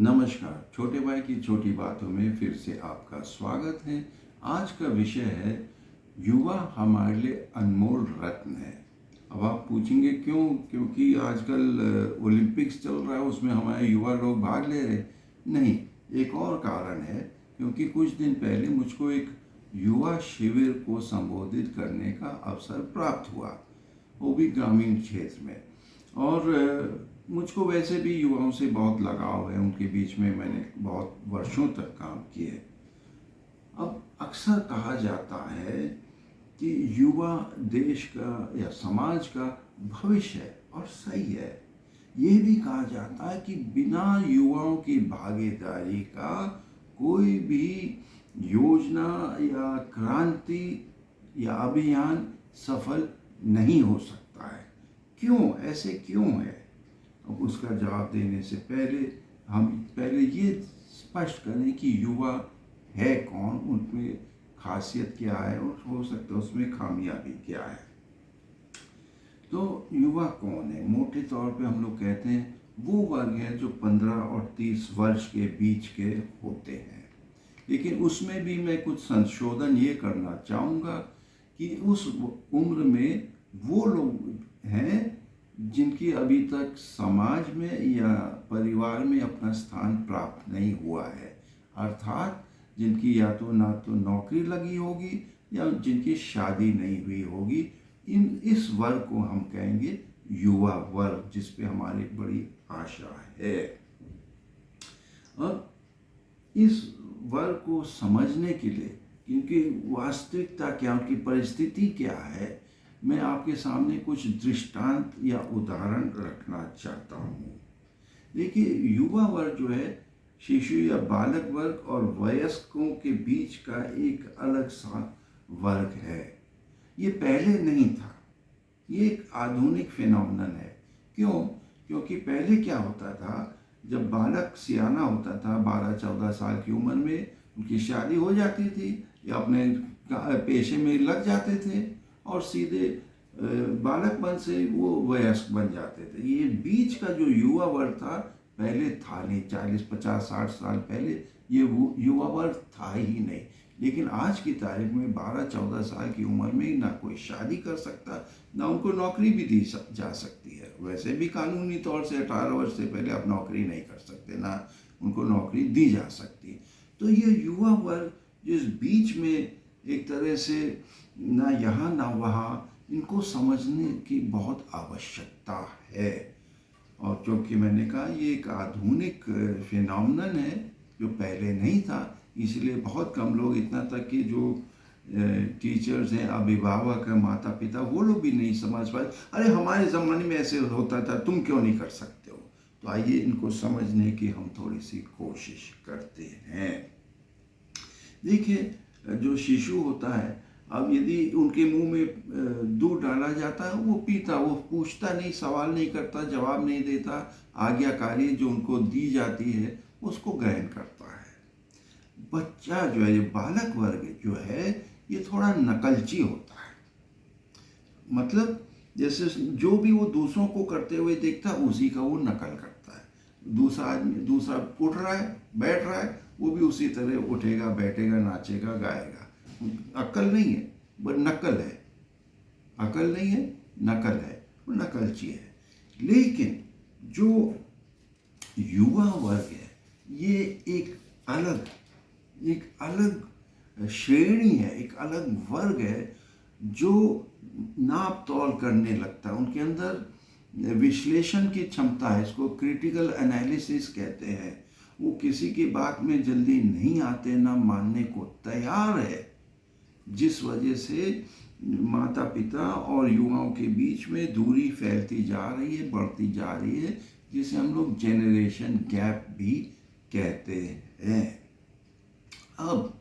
नमस्कार। छोटे भाई की छोटी बातों में फिर से आपका स्वागत है। आज का विषय है युवा हमारे लिए अनमोल रत्न है। अब आप पूछेंगे क्यों? क्योंकि आजकल ओलंपिक्स चल रहा है, उसमें हमारे युवा लोग भाग ले रहे। नहीं, एक और कारण है। क्योंकि कुछ दिन पहले मुझको एक युवा शिविर को संबोधित करने का अवसर प्राप्त हुआ, वो भी ग्रामीण क्षेत्र में। और मुझको वैसे भी युवाओं से बहुत लगाव है, उनके बीच में मैंने बहुत वर्षों तक काम किए। अब अक्सर कहा जाता है कि युवा देश का या समाज का भविष्य है, और सही है। ये भी कहा जाता है कि बिना युवाओं की भागीदारी का कोई भी योजना या क्रांति या अभियान सफल नहीं हो सकता है। क्यों? ऐसे क्यों है? अब उसका जवाब देने से पहले हम पहले ये स्पष्ट करें कि युवा है कौन, उनमें खासियत क्या है और हो सकता है उसमें खामियां भी क्या है। तो युवा कौन है? मोटे तौर पे हम लोग कहते हैं वो वर्ग है जो 15 और 30 वर्ष के बीच के होते हैं। लेकिन उसमें भी मैं कुछ संशोधन ये करना चाहूँगा कि उस उम्र में वो लोग हैं जिनकी अभी तक समाज में या परिवार में अपना स्थान प्राप्त नहीं हुआ है, अर्थात जिनकी या तो ना तो नौकरी लगी होगी या जिनकी शादी नहीं हुई होगी। इस वर्ग को हम कहेंगे युवा वर्ग, जिस पे हमारी बड़ी आशा है। अब इस वर्ग को समझने के लिए इनकी वास्तविकता क्या, उनकी परिस्थिति क्या है, मैं आपके सामने कुछ दृष्टांत या उदाहरण रखना चाहता हूँ। देखिए, युवा वर्ग जो है शिशु या बालक वर्ग और वयस्कों के बीच का एक अलग सा वर्ग है। ये पहले नहीं था, ये एक आधुनिक फिनोमिनन है। क्यों? क्योंकि पहले क्या होता था, जब बालक सियाना होता था 12-14 साल की उम्र में, उनकी शादी हो जाती थी या अपने पेशे में लग जाते थे और सीधे बालकपन से वो वयस्क बन जाते थे। ये बीच का जो युवा वर्ग था पहले था नहीं। 40-50-60 साल पहले ये वो युवा वर्ग था ही नहीं। लेकिन आज की तारीख में 12-14 साल की उम्र में ना कोई शादी कर सकता, ना उनको नौकरी भी दी जा सकती है। वैसे भी कानूनी तौर से 18 वर्ष से पहले आप नौकरी नहीं कर सकते, ना उनको नौकरी दी जा सकती। तो ये युवा वर्ग जिस बीच में एक तरह से ना यहाँ ना वहाँ, इनको समझने की बहुत आवश्यकता है। और क्योंकि मैंने कहा ये एक आधुनिक फिनोमिनन है जो पहले नहीं था, इसलिए बहुत कम लोग, इतना तक कि जो टीचर्स हैं, अभिभावक हैं, माता पिता, वो लोग भी नहीं समझ पाए। अरे हमारे ज़माने में ऐसे होता था, तुम क्यों नहीं कर सकते हो? तो आइए इनको समझने की हम थोड़ी सी कोशिश करते हैं। देखिए, जो शिशु होता है, अब यदि उनके मुंह में दूध डाला जाता है, वो पीता, वो पूछता नहीं, सवाल नहीं करता, जवाब नहीं देता, आज्ञाकारी जो उनको दी जाती है उसको ग्रहण करता है। बच्चा जो है, ये बालक वर्ग जो है, ये थोड़ा नकलची होता है। मतलब जैसे जो भी वो दूसरों को करते हुए देखता है उसी का वो नकल करता है। दूसरा आदमी, दूसरा उठ रहा है, बैठ रहा है, वो भी उसी तरह उठेगा, बैठेगा, नाचेगा, गाएगा। अक्ल नहीं है, वो नकल है। अकल नहीं है, नकल है, वो नकलची है। लेकिन जो युवा वर्ग है, ये एक अलग श्रेणी है, एक अलग वर्ग है जो नाप तौल करने लगता है। उनके अंदर विश्लेषण की क्षमता है, इसको क्रिटिकल एनालिसिस कहते हैं। वो किसी की बात में जल्दी नहीं आते, ना मानने को तैयार है, जिस वजह से माता पिता और युवाओं के बीच में दूरी फैलती जा रही है, बढ़ती जा रही है, जिसे हम लोग जेनरेशन गैप भी कहते हैं। अब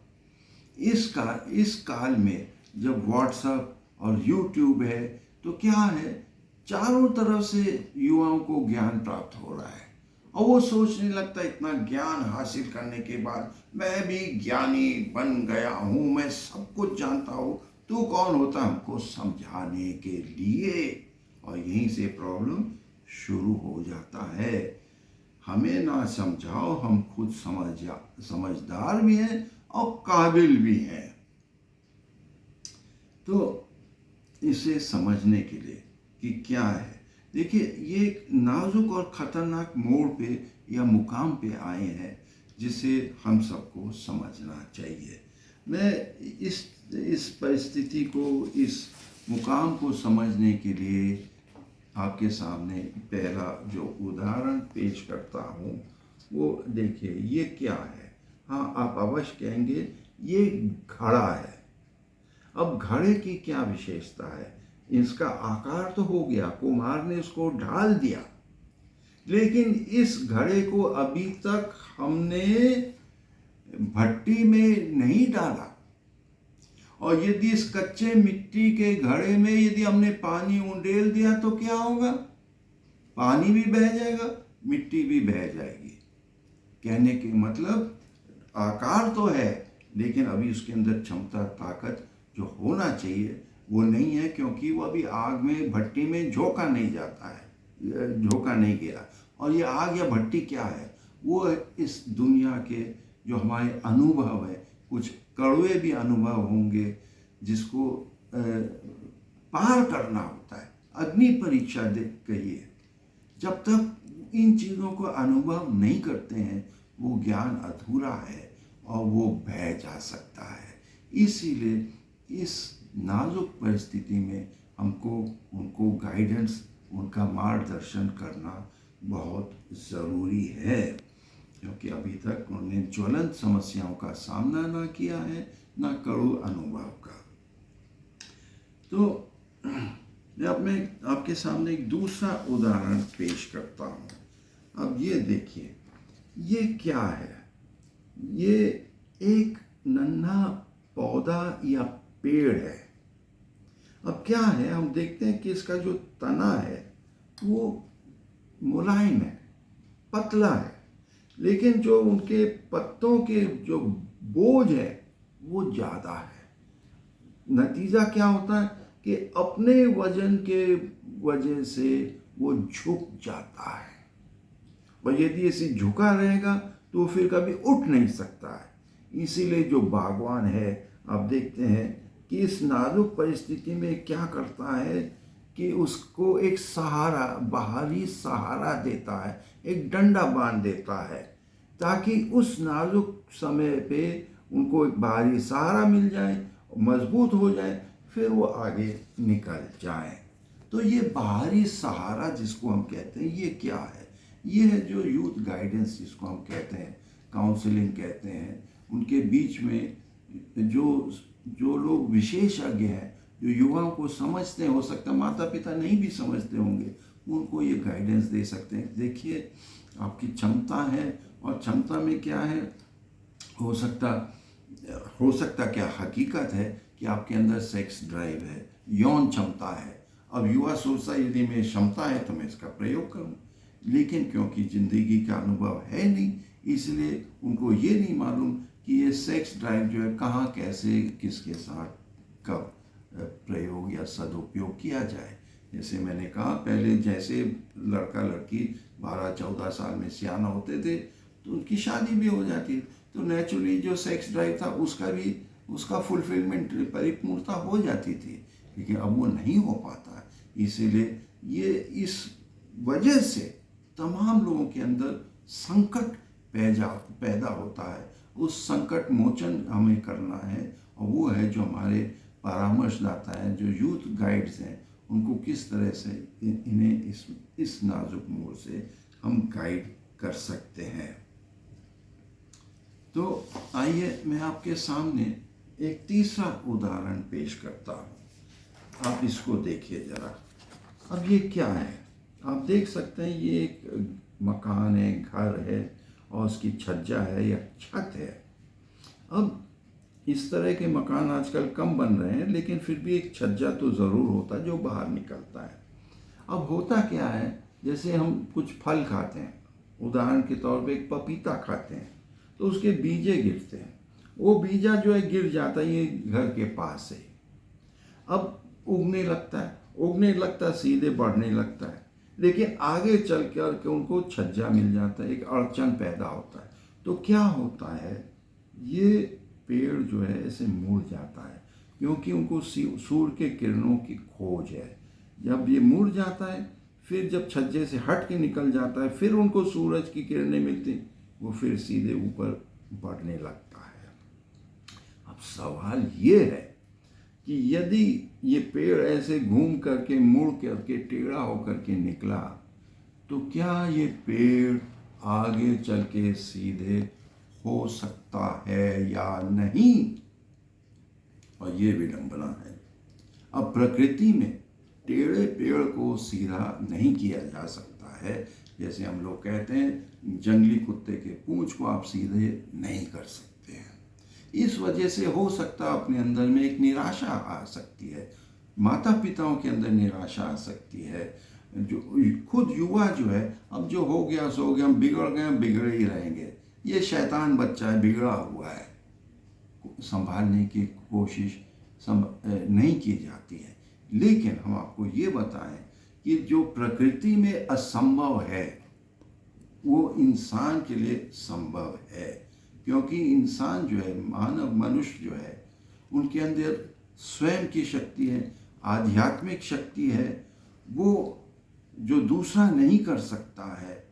इस काल में जब व्हाट्सएप और यूट्यूब है, तो क्या है, चारों तरफ से युवाओं को ज्ञान प्राप्त हो रहा है और वो सोचने लगता है इतना ज्ञान हासिल करने के बाद मैं भी ज्ञानी बन गया हूँ, मैं सब कुछ जानता हूँ। तू कौन होता हमको समझाने के लिए? और यहीं से प्रॉब्लम शुरू हो जाता है। हमें ना समझाओ, हम खुद समझदार भी हैं और काबिल भी हैं। तो इसे समझने के लिए कि क्या है, देखिए ये एक नाजुक और ख़तरनाक मोड़ पे या मुकाम पे आए हैं जिसे हम सबको समझना चाहिए। मैं इस परिस्थिति को, इस मुकाम को समझने के लिए आपके सामने पहला जो उदाहरण पेश करता हूँ वो देखिए, ये क्या है। हाँ, आप अवश्य कहेंगे ये घड़ा है। अब घड़े की क्या विशेषता है? इसका आकार तो हो गया, कुम्हार ने इसको ढाल दिया, लेकिन इस घड़े को अभी तक हमने भट्टी में नहीं डाला। और यदि इस कच्चे मिट्टी के घड़े में यदि हमने पानी उंडेल दिया तो क्या होगा? पानी भी बह जाएगा, मिट्टी भी बह जाएगी। कहने के मतलब आकार तो है, लेकिन अभी उसके अंदर क्षमता, ताकत जो होना चाहिए वो नहीं है, क्योंकि वो अभी आग में, भट्टी में झोंका नहीं जाता है, झोंका नहीं गया। और ये आग या भट्टी क्या है? वो इस दुनिया के जो हमारे अनुभव है, कुछ कड़वे भी अनुभव होंगे जिसको पार करना होता है। अग्नि परीक्षा दे कहिए, जब तक इन चीज़ों को अनुभव नहीं करते हैं वो ज्ञान अधूरा है और वो बह जा सकता है। इसीलिए इस नाजुक परिस्थिति में हमको उनको गाइडेंस, उनका मार्गदर्शन करना बहुत ज़रूरी है, क्योंकि अभी तक उन्होंने ज्वलंत समस्याओं का सामना ना किया है, ना कड़ू अनुभव का। तो मैं आपके सामने एक दूसरा उदाहरण पेश करता हूँ। अब ये देखिए, ये क्या है? ये एक नन्हा पौधा या पेड़ है। अब क्या है, हम देखते हैं कि इसका जो तना है वो मुलायम है, पतला है, लेकिन जो उनके पत्तों के जो बोझ है वो ज़्यादा है। नतीजा क्या होता है कि अपने वजन के वजह से वो झुक जाता है, और यदि ऐसे झुका रहेगा तो फिर कभी उठ नहीं सकता है। इसीलिए जो बागवान है, आप देखते हैं कि इस नाजुक परिस्थिति में क्या करता है कि उसको एक सहारा, बाहरी सहारा देता है, एक डंडा बांध देता है, ताकि उस नाजुक समय पे उनको एक बाहरी सहारा मिल जाए, मजबूत हो जाए, फिर वो आगे निकल जाए। तो ये बाहरी सहारा जिसको हम कहते हैं, ये क्या है? ये है जो यूथ गाइडेंस जिसको हम कहते हैं, काउंसलिंग कहते हैं। उनके बीच में जो लोग विशेषज्ञ हैं, जो युवाओं को समझते हैं, हो सकता है माता पिता नहीं भी समझते होंगे, उनको ये गाइडेंस दे सकते हैं। देखिए, आपकी क्षमता है, और क्षमता में क्या है, हो सकता क्या हकीकत है कि आपके अंदर सेक्स ड्राइव है, यौन क्षमता है। अब युवा सोचता है यदि मेरी क्षमता है तो मैं इसका प्रयोग करूं, लेकिन क्योंकि ज़िंदगी का अनुभव है नहीं, इसलिए उनको ये नहीं मालूम कि ये सेक्स ड्राइव जो है कहाँ, कैसे, किसके साथ, कब प्रयोग या सदुपयोग किया जाए। जैसे मैंने कहा पहले, जैसे लड़का लड़की 12-14 साल में सियाना होते थे तो उनकी शादी भी हो जाती, तो नेचुरली जो सेक्स ड्राइव था उसका फुलफिलमेंट, परिपूर्णता हो जाती थी, लेकिन अब वो नहीं हो पाता। इसीलिए ये इस वजह से तमाम लोगों के अंदर संकट पैदा होता है। उस संकट मोचन हमें करना है, और वो है जो हमारे परामर्शदाता हैं, जो यूथ गाइड्स हैं, उनको किस तरह से इन्हें इस नाजुक मोड़ से हम गाइड कर सकते हैं। तो आइए मैं आपके सामने एक तीसरा उदाहरण पेश करता हूँ। आप इसको देखिए ज़रा। अब ये क्या है? आप देख सकते हैं ये एक मकान है, घर है, और उसकी छज्जा है या छत है। अब इस तरह के मकान आजकल कम बन रहे हैं, लेकिन फिर भी एक छज्जा तो ज़रूर होता है जो बाहर निकलता है। अब होता क्या है, जैसे हम कुछ फल खाते हैं, उदाहरण के तौर पे एक पपीता खाते हैं, तो उसके बीजे गिरते हैं, वो बीजा जो है गिर जाता है ये घर के पास से। अब उगने लगता है, सीधे बढ़ने लगता है, लेकिन आगे चल कर के उनको छज्जा मिल जाता है, एक अड़चन पैदा होता है। तो क्या होता है, ये पेड़ जो है ऐसे मुड़ जाता है, क्योंकि उनको सूर्य के किरणों की खोज है। जब ये मुड़ जाता है, फिर जब छज्जे से हट के निकल जाता है, फिर उनको सूरज की किरणें मिलती, वो फिर सीधे ऊपर बढ़ने लगता है। अब सवाल ये है कि यदि ये पेड़ ऐसे घूम करके मुड़ करके टेढ़ा होकर के निकला, तो क्या ये पेड़ आगे चल के सीधे हो सकता है या नहीं? और ये विडंबना है। अब प्रकृति में टेढ़े पेड़ को सीधा नहीं किया जा सकता है। जैसे हम लोग कहते हैं, जंगली कुत्ते के पूंछ को आप सीधे नहीं कर सकते हैं। इस वजह से हो सकता अपने अंदर में एक निराशा आ सकती है, माता पिताओं के अंदर निराशा आ सकती है। जो खुद युवा जो है, अब जो हो गया सो हो गया, हम बिगड़ गए, बिगड़े ही रहेंगे, ये शैतान बच्चा है, बिगड़ा हुआ है, संभालने की कोशिश नहीं की जाती है। लेकिन हम आपको ये बताएं कि जो प्रकृति में असंभव है वो इंसान के लिए संभव है, क्योंकि इंसान जो है, मानव मनुष्य जो है, उनके अंदर स्वयं की शक्ति है, आध्यात्मिक शक्ति है। वो जो दूसरा नहीं कर सकता है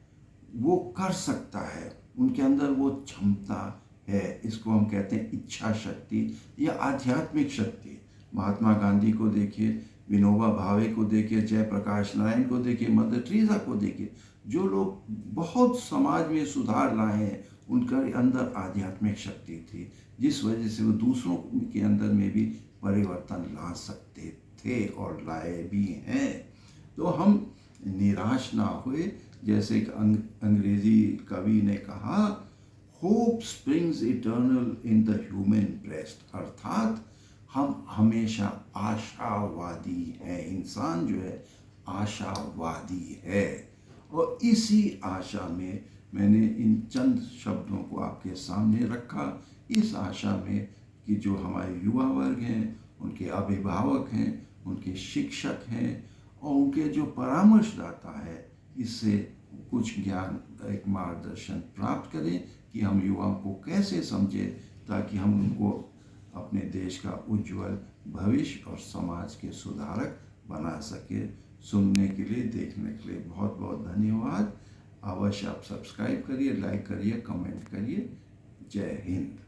वो कर सकता है, उनके अंदर वो क्षमता है। इसको हम कहते हैं इच्छा शक्ति या आध्यात्मिक शक्ति। महात्मा गांधी को देखिए, विनोबा भावे को देखिए, जयप्रकाश नारायण को देखिए, मदर टेरेसा को देखिए, जो लोग बहुत समाज में सुधार लाए हैं, उनके अंदर आध्यात्मिक शक्ति थी, जिस वजह से वो दूसरों के अंदर में भी परिवर्तन ला सकते थे और लाए भी हैं। तो हम निराश ना हुए। जैसे एक अंग्रेजी कवि ने कहा, hope springs eternal in the human breast, अर्थात हम हमेशा आशावादी हैं। इंसान जो है आशावादी है, और इसी आशा में मैंने इन चंद शब्दों को आपके सामने रखा, इस आशा में कि जो हमारे युवा वर्ग हैं, उनके अभिभावक हैं, उनके शिक्षक हैं और उनके जो परामर्शदाता है, इससे कुछ ज्ञान, एक मार्गदर्शन प्राप्त करें कि हम युवाओं को कैसे समझें, ताकि हम उनको अपने देश का उज्जवल भविष्य और समाज के सुधारक बना सके। सुनने के लिए, देखने के लिए बहुत बहुत धन्यवाद। अवश्य आप सब्सक्राइब करिए, लाइक करिए, कमेंट करिए। जय हिंद।